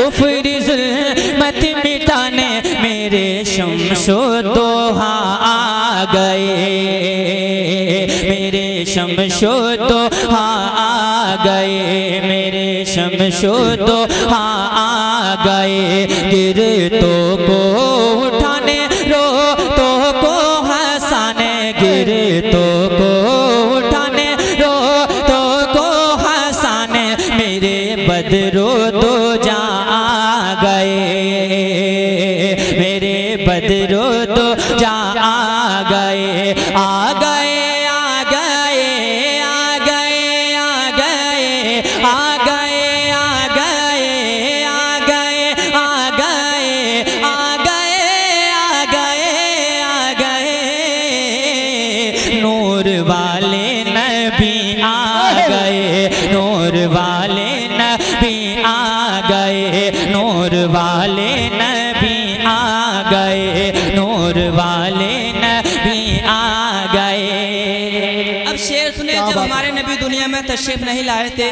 कुफ्र जुल्मत मिटाने मेरे शमशो दोहा आ गए, मेरे शमशो दोहा आ गए, मेरे शमशो दोहा आ गए। गिरतों को उठाने रोतों को हंसाने, गिरतों को उठाने रोतों को हंसाने मेरे बदरो दो जा आ गए, मेरे बदरो दो जा आ गए, आ गए, आ गए, आ गए, आ गए, आ गए, आ गए, आ गए, आ गए, आ गए, आ गए, आ गए। नूर वाले नबी आ गए, नूर वाले नबी आ गए, नूर वाले नबी आ गए, नूर वाले नबी आ गए। अब शेर सुने, जब हमारे नबी दुनिया में तशरीफ नहीं लाए थे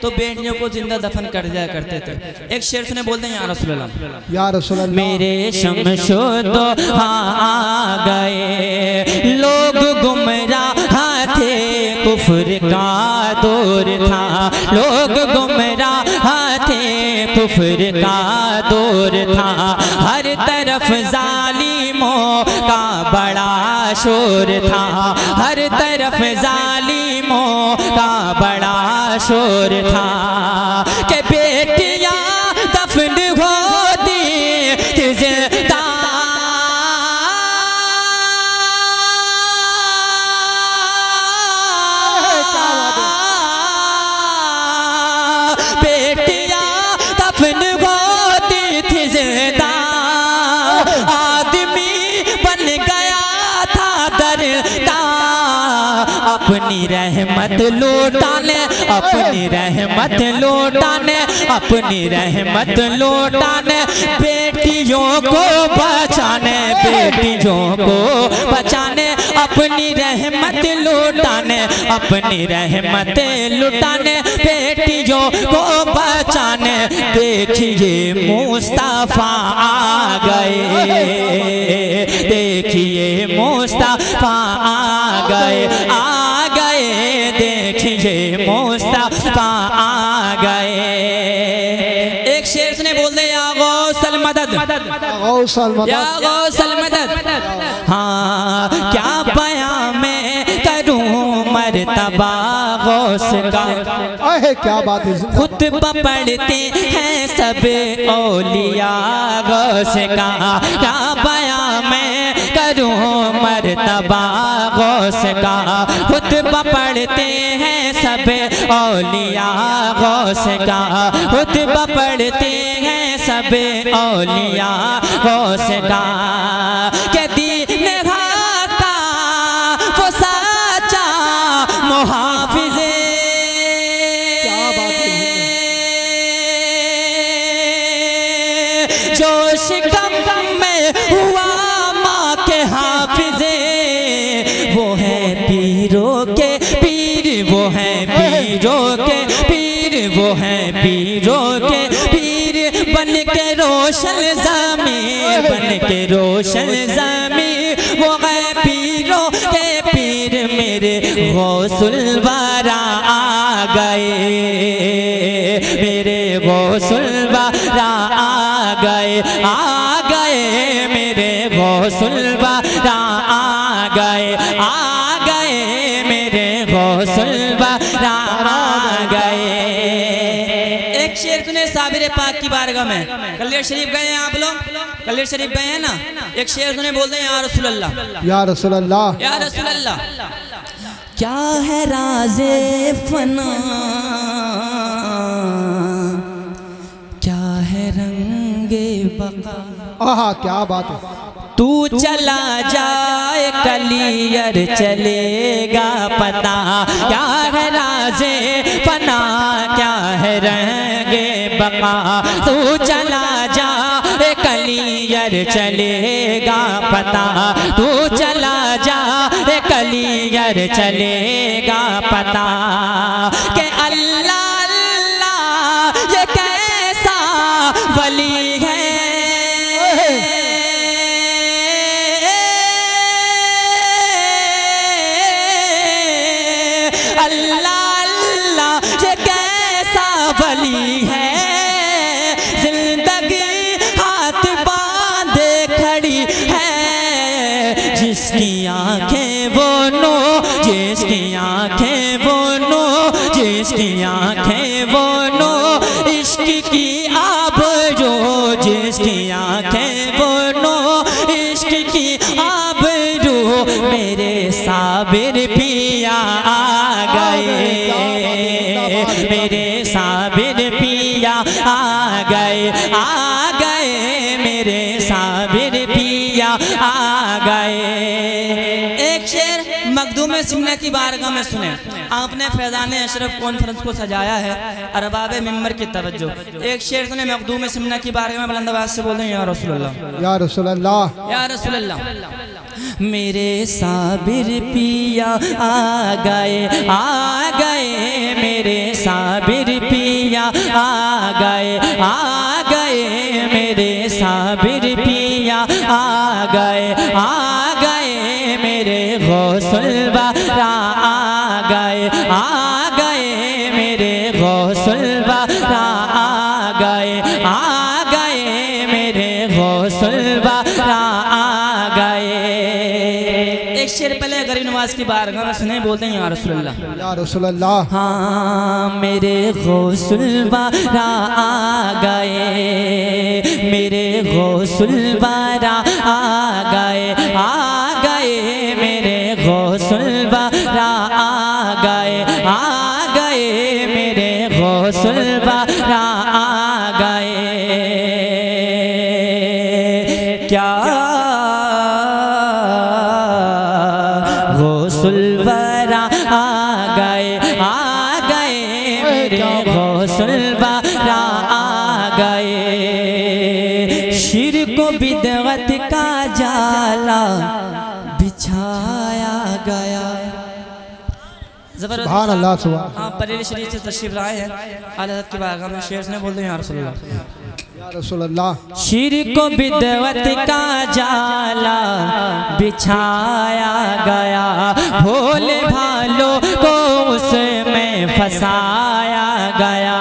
तो बेटियों को जिंदा दफन कर दिया करते थे। एक शेर सुने, बोलते हैं या रसूल अल्लाह, या रसूल अल्लाह। मेरे शमशो दोहा आ गए, लोग गुमराह थे, कुफ्र का दौर था, लोग गुमराह थे, कुफ्र का दौर था, हर तरफ जालिमों का बड़ा शोर था, हर तरफ जालिमों का बड़ा शोर था, कि बेटियां दफन होती जिंदा, बेटियां दफन होती थी जिंदा, आदमी बन गया था दर्दा, अपनी रहमत लौटाने, अपनी रहमत लौटाने, अपनी रहमत लौटाने, बेटियों को बचाने, बेटियों को बचाने, अपनी रहमत लौटाने, अपनी रहमत लुटाने, बेटियों को बचाने। देखिए मुस्तफा आ गए, देखिए मुस्तफा आ गए, आ गए, देखिए मुस्तफा आ गए। एक शेर सुने, बोल दे या गौसल मदद, या गौसल मदद। हाँ, क्या बयां में करूं मर्तबा गौस का, क्या बात है। खुतबा पढ़ते हैं सब औलिया गौस का, क्या बयां में करूं मर्तबा गौस का, खुतबा पढ़ते हैं सब औलिया गौस का, खुतबा पढ़ते हैं सब औलिया गौस का, के दीन हक़ का वो सच्चा मुहाफ़िज़, जो शिकम में हुआ माँ के हाफिज़े, वो है पीरों के पीर, वो है पीरों के पीर, वो है पीरों के पीर, बन के रोशन ज़मीं, बन के रोशन ज़मीं, वो है पीरों के पीर, मेरे गौसुल वारा आ गए, मेरे गौसुल वारा आ गए, आ गए, मेरे गौसुल वारा आ गए, आ गए, मेरे गौसुल वारा आ गए। एक शेर सुने साबिर पाक की बारगाह में, कलियर शरीफ गए हैं आप लोग, कलियर शरीफ गए हैं ना, एक शेर सुने, बोलते हैं या रसूल अल्लाह, या रसूल अल्लाह, या रसूल अल्लाह। क्या है राज़े फना, क्या है रंगे बका, आहा क्या बात है। तू चला जाए कलियर चलेगा पता, क्या है राज़े फना, क्या है रंगे बका, तू चला जाए कलियर चलेगा पता, तू चला जाए कलियर चलेगा पता, के अल्लाह अल्लाह ये कैसा जिसकी आंखें वो नूर, जिसकी आंखें वो नूर, इश्क की आबरू, जिसकी आंखें वो नूर, इश्क की आबरू, मेरे साबिर पिया आ गए, मेरे साबिर पिया आ गए, आ गए, मेरे साबिर पिया आ गए। एक शेर मखदूम सिमना की बारगाह में सुने। आपने फैज़ान अशरफ कॉन्फ्रेंस को सजाया है, अरबाब मिंबर की तवज्जो। एक शेर सुने मखदूम सिमना की बारगाह में, बुलंद आवाज़ से बोलें या रसूलल्लाह, या रसूलल्लाह, या रसूलल्लाह। मेरे साबिर पिया आ गए, आ गए, मेरे साबिर पिया आ गए, आ गए, मेरे साबिर पिया आ गए, आ गए, मेरे गौसुल वाला आ गए, आ गए, मेरे गौसुल वाला आ गए, आ गए, मेरे गौसुल वाला आ गए। एक शेर पहले गरीब नवाज की बारगाह में सुने, बोलते हैं या रसूलल्लाह, या रसूलल्लाह। हाँ, मेरे गौसुल वाला आ गए, मेरे गौसुल वाला आ गए, आ गए, मेरे गौसुल वाला आ गए, आ गए, मेरे गौसुल वाला आ गए। क्या गौसुल वाला आ गए, आ गए, मेरे गौसुल वाला आ गए। शिर्क को बिदअत का जाला बिछाया गया। सुभान अल्लाह, सुभान। हाँ, बरेली शरीफ से तशरीफ लाए हैं, आला हज़रत की बारगाह में शेर ने बोलते हैं या रसूलल्लाह, या रसूलल्लाह। शिर्क को बिदअत का जाला बिछाया गया, भोले भालों को उसमें फंसाया गया,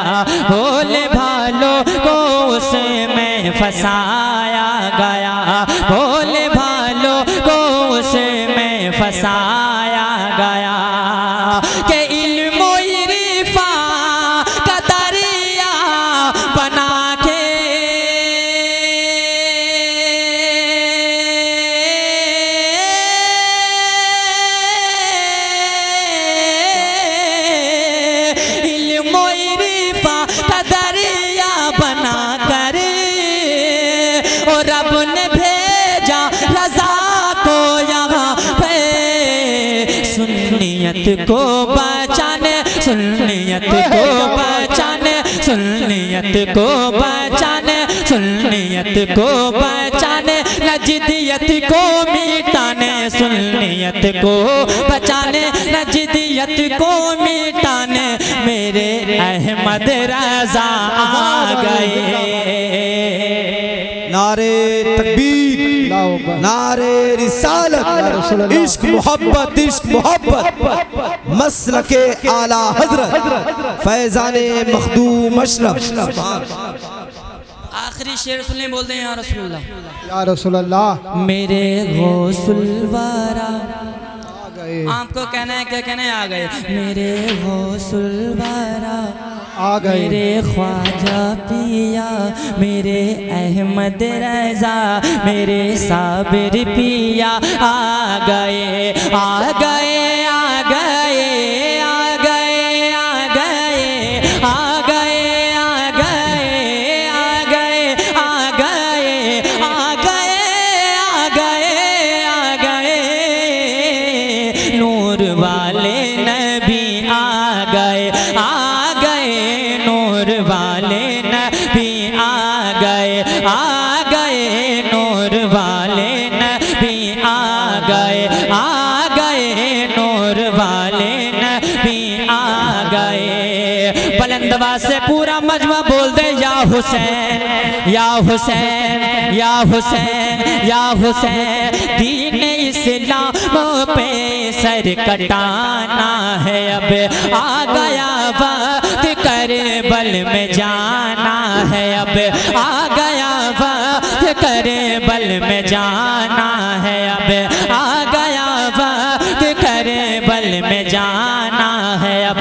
भोले भालों को उसमें फंसाया गया, भोले भालों को उसमें फंसाया गया। के इल्म इरफा का दरिया बना के इल्म इरफा का दरिया बना कर और रब ने भेजा रज़ा को यहाँ पे, सुन्नियत को बचाने, सुन्नियत को बचाने, सुन्नियत को बचाने, सुन्नियत को बचाने, नजदियत को मिटाने, सुन्नियत को बचाने, नजदियत को मिटाने, मेरे अहमद रज़ा आ गए। नारे तकबीर, नारे रिसालत, इश्क मोहब्बत, इश्क मोहब्बत, मसलके आला हजरत फैज़ाने मखदूम अशरफ। आखिरी शेर सुनने बोलते हैं या रसूलल्लाह, या रसूलल्लाह। मेरे गौसुल वाला आपको कहना है, क्या कहना है, आ गए, मेरे गौसुल वाला आ गए, मेरे ख्वाजा पिया, मेरे अहमद रज़ा, मेरे साबिर पिया आ गए, आ गए, आ गए, आ गए, आ गए, आ गए, आ गए, आ गए, आ गए, आ गए, आ गए, नूर वाले नबी आ गए, आ गए, नूर वाले नबी आ गए, आ गए, नूर वाले नबी आ गए, आ गए, नूर वाले नबी आ गए। बुलंदवा से पूरा मजमा बोल दे या हुसैन, या हुसैन, या हुसैन, या हुसैन। दीन इस्लाम पे सर कटाना है, अब आ गया वक्त करबल में जाना है, अब आ गया वक्त करबल में जाना है, अब आ गया वक्त करबल करबल में जाना है अब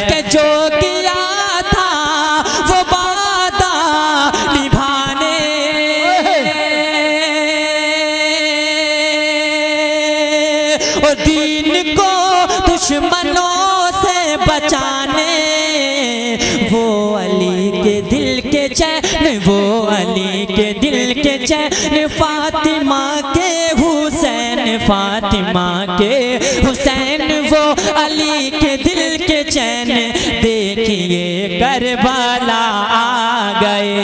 कि जो किया था वो वादा निभाने, और दीन को दुश्मनों से बचाने, वो अली के दिल के चैन, वो अली के दिल के चैन, फातिमा के हुसैन, फातिमा के हुसैन, वो अली के दिल के चैन। देखिए करबला आ गए,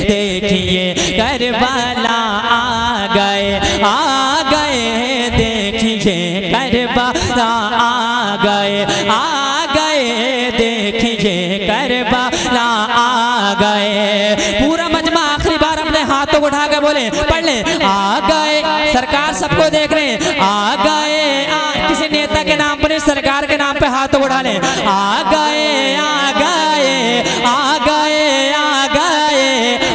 देखिए करबला आ गए, आ गए, देखिए करबला आ गए, आ गए, देखिए करबला आ गए। पूरा मजमा आखिरी बार अपने हाथों को उठा कर बोले, पढ़ ले, आ गए। सरकार सबको देख रहे हैं, आ गए। किसी नेता के नाम पर, सरकार के नाम पे हाथों को उठा ले, आ गए, आ गए, आ गए, आ गए,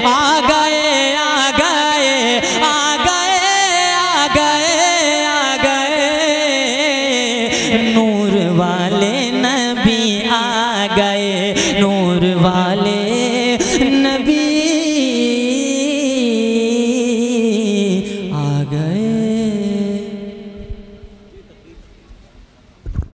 आ गए, आ गए, आ गए, आ गए, आ गए। नूर वाले नबी आ गए, नूर वाले